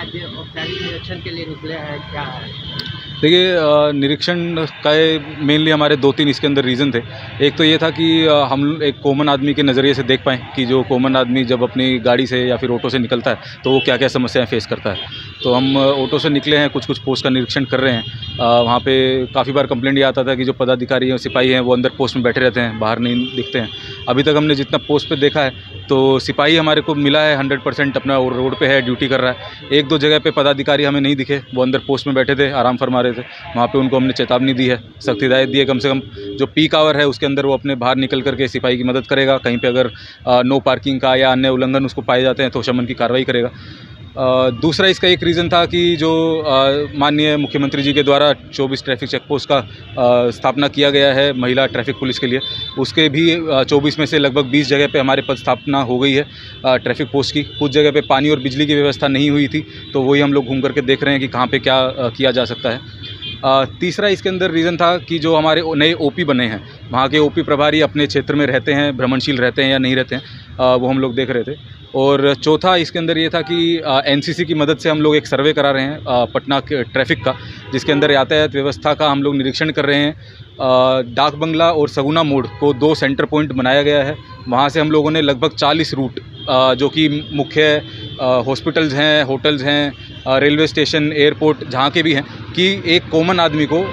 आज औपचारिक निरीक्षण के लिए निकले हैं, क्या है? देखिए, निरीक्षण का मेनली हमारे 2-3 इसके अंदर रीज़न थे। एक तो ये था कि हम एक कॉमन आदमी के नज़रिए से देख पाएँ कि जो कॉमन आदमी जब अपनी गाड़ी से या फिर ऑटो से निकलता है तो वो क्या-क्या समस्याएँ फ़ेस करता है। तो हम ऑटो से निकले हैं, कुछ-कुछ पोस्ट का निरीक्षण कर रहे हैं। वहाँ पे काफ़ी बार कंप्लेंट ये आता था कि जो पदाधिकारी हैं, सिपाही हैं, वो अंदर पोस्ट में बैठे रहते हैं, बाहर नहीं दिखते हैं। अभी तक हमने जितना पोस्ट पे देखा है तो सिपाही हमारे को मिला है 100% अपना रोड पे है, ड्यूटी कर रहा है। 1-2 जगह पे पदाधिकारी हमें नहीं दिखे, वो अंदर पोस्ट में बैठे थे, आराम फरमा रहे थे। वहाँ पे उनको हमने चेतावनी दी है, सख्त हिदायत दी है, कम से कम जो पीक आवर है उसके अंदर वो अपने बाहर निकल करके सिपाही की मदद करेगा। कहीं पे अगर नो पार्किंग का या अन्य उल्लंघन उसको पाए जाते हैं तो शमन की कार्रवाई करेगा। दूसरा इसका एक रीज़न था कि जो माननीय मुख्यमंत्री जी के द्वारा 24 ट्रैफिक चेक पोस्ट का स्थापना किया गया है महिला ट्रैफिक पुलिस के लिए, उसके भी 24 में से लगभग 20 जगह पे हमारे पद स्थापना हो गई है ट्रैफिक पोस्ट की। कुछ जगह पे पानी और बिजली की व्यवस्था नहीं हुई थी, तो वही हम लोग घूम करके देख रहे हैं कि कहाँ पे क्या किया जा सकता है। तीसरा इसके अंदर रीज़न था कि जो हमारे नए ओपी बने हैं, वहाँ के ओपी प्रभारी अपने क्षेत्र में रहते हैं, भ्रमणशील रहते हैं या नहीं रहते हैं, वो हम लोग देख रहे थे। और चौथा इसके अंदर ये था कि एनसीसी की मदद से हम लोग एक सर्वे करा रहे हैं पटना के ट्रैफ़िक का, जिसके अंदर यातायात व्यवस्था का हम लोग निरीक्षण कर रहे हैं। डाक बंगला और सगुना मोड़ को 2 सेंटर पॉइंट बनाया गया है। वहाँ से हम लोगों ने लगभग 40 रूट जो कि मुख्य हॉस्पिटल्स हैं, होटल्स हैं, रेलवे स्टेशन, एयरपोर्ट जहाँ के भी हैं, कि एक कॉमन आदमी को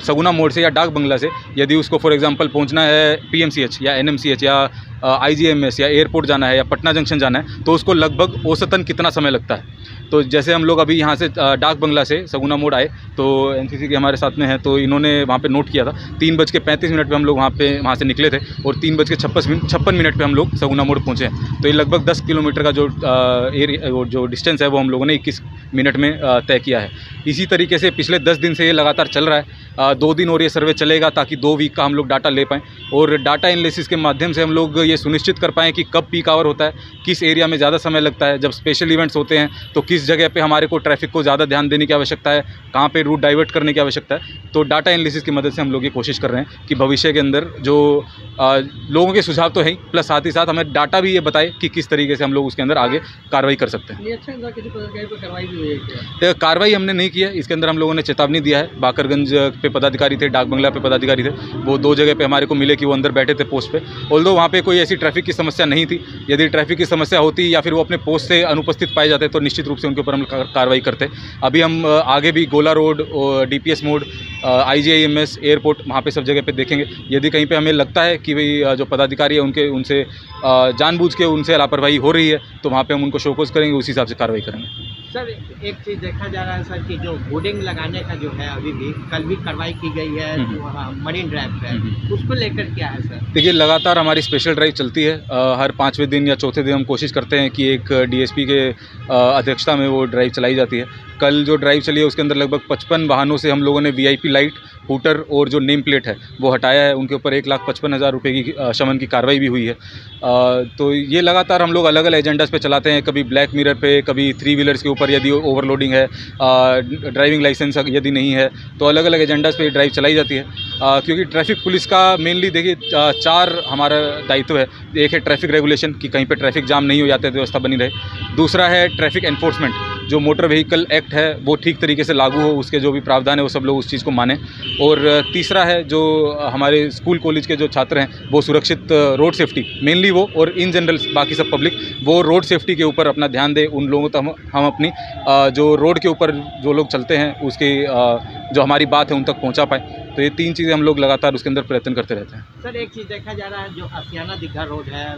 सगुना मोड़ से या डाक बंगला से यदि उसको फॉर एग्जांपल पहुंचना है पीएमसीएच या एनएमसीएच या आईजीएमएस या एयरपोर्ट जाना है या पटना जंक्शन जाना है, तो उसको लगभग औसतन कितना समय लगता है। तो जैसे हम लोग अभी यहाँ से डाक बंगला से सगुना मोड़ आए तो एनसीसी के हमारे साथ में हैं, तो इन्होंने वहाँ पे नोट किया था 3:35 पे हम लोग वहाँ से निकले थे और 3:56 पे हम लोग सगुना मोड़ पहुँचे हैं। तो ये लगभग 10 किलोमीटर का जो डिस्टेंस है वो हम लोगों ने 21 मिनट में तय किया है। इसी तरीके से पिछले 10 दिन से ये लगातार चल रहा है। 2 दिन और ये सर्वे चलेगा ताकि 2 वीक का हम लोग डाटा ले पाएँ और डाटा एनालिसिस के माध्यम से हम लोग ये सुनिश्चित कर पाएँ कि कब पीक आवर होता है, किस एरिया में ज़्यादा समय लगता है, जब स्पेशल इवेंट्स होते हैं तो किस जगह पे हमारे को ट्रैफिक को ज़्यादा ध्यान देने की आवश्यकता है, कहाँ पे रूट डाइवर्ट करने की आवश्यकता है। तो डाटा एनालिसिस की मदद से हम लोग ये कोशिश कर रहे हैं कि भविष्य के अंदर जो लोगों के सुझाव तो है ही, प्लस साथ ही साथ हमें डाटा भी ये बताए कि किस तरीके से हम लोग उसके अंदर आगे कार्रवाई कर सकते हैं। कार्रवाई भी हुई है क्या? कार्रवाई हमने नहीं की है, इसके अंदर हम लोगों ने चेतावनी दिया है। बाकरगंज पे पदाधिकारी थे, डाक बंगला पे पदाधिकारी थे, वो 2 जगह पे हमारे को मिले कि वो अंदर बैठे थे पोस्ट पे। ऑल्दो वहाँ पे कोई ऐसी ट्रैफिक की समस्या नहीं थी। यदि ट्रैफिक की समस्या होती या फिर वो अपने पोस्ट से अनुपस्थित पाए जाते तो निश्चित रूप से उनके ऊपर हम कार्रवाई करते। अभी हम आगे भी गोला रोड और डीपीएस मोड, आईजीआईएमएस, एयरपोर्ट, वहाँ पे सब जगह पे देखेंगे। यदि कहीं पे हमें लगता है कि भाई जो पदाधिकारी है उनसे जानबूझ के उनसे लापरवाही हो रही है तो वहाँ पे हम उनको शोकॉज करेंगे, उसी हिसाब से कार्रवाई करेंगे। सर, एक चीज़ देखा जा रहा है सर कि जो होर्डिंग लगाने का जो है अभी भी कल भी कार्रवाई की गई है वहाँ मरीन ड्राइव पे, उसको लेकर क्या है सर? देखिए, लगातार हमारी स्पेशल ड्राइव चलती है। हर 5वें दिन या चौथे दिन हम कोशिश करते हैं कि एक डीएसपी के अध्यक्षता में वो ड्राइव चलाई जाती है। कल जो ड्राइव चली है उसके अंदर लगभग 55 वाहनों से हम लोगों ने वीआईपी लाइट, हूटर और जो नेम प्लेट है वो हटाया है। उनके ऊपर 1,55,000 रुपये की शमन की कार्रवाई भी हुई है। तो ये लगातार हम लोग अलग अलग एजेंडास पे चलाते हैं, कभी ब्लैक मिरर पे, कभी 3 व्हीलर्स के ऊपर यदि ओवरलोडिंग है, ड्राइविंग लाइसेंस यदि नहीं है, तो अलग अलग एजेंडास पे ड्राइव चलाई जाती है। क्योंकि ट्रैफिक पुलिस का मेनली देखिए 4 हमारा दायित्व है। एक है ट्रैफिक रेगुलेशन कि कहीं पे ट्रैफिक जाम नहीं हो, यातायात व्यवस्था बनी रहे। दूसरा है ट्रैफिक एनफोर्समेंट, जो मोटर व्हीकल एक्ट है वो ठीक तरीके से लागू हो, उसके जो भी प्रावधान है वो सब लोग उस चीज़ को मानें। और तीसरा है जो हमारे स्कूल कॉलेज के जो छात्र हैं वो सुरक्षित रोड सेफ्टी, मेनली वो और इन जनरल बाकी सब पब्लिक वो रोड सेफ्टी के ऊपर अपना ध्यान दें। उन लोगों तक हम अपनी जो रोड के ऊपर जो लोग चलते हैं उसकी जो हमारी बात है उन तक पहुंचा पाए। तो ये 3 चीज़ें हम लोग लगातार उसके अंदर प्रयत्न करते रहते हैं। सर, एक चीज़ देखा जा रहा है जो आशियाना दीघा रोड है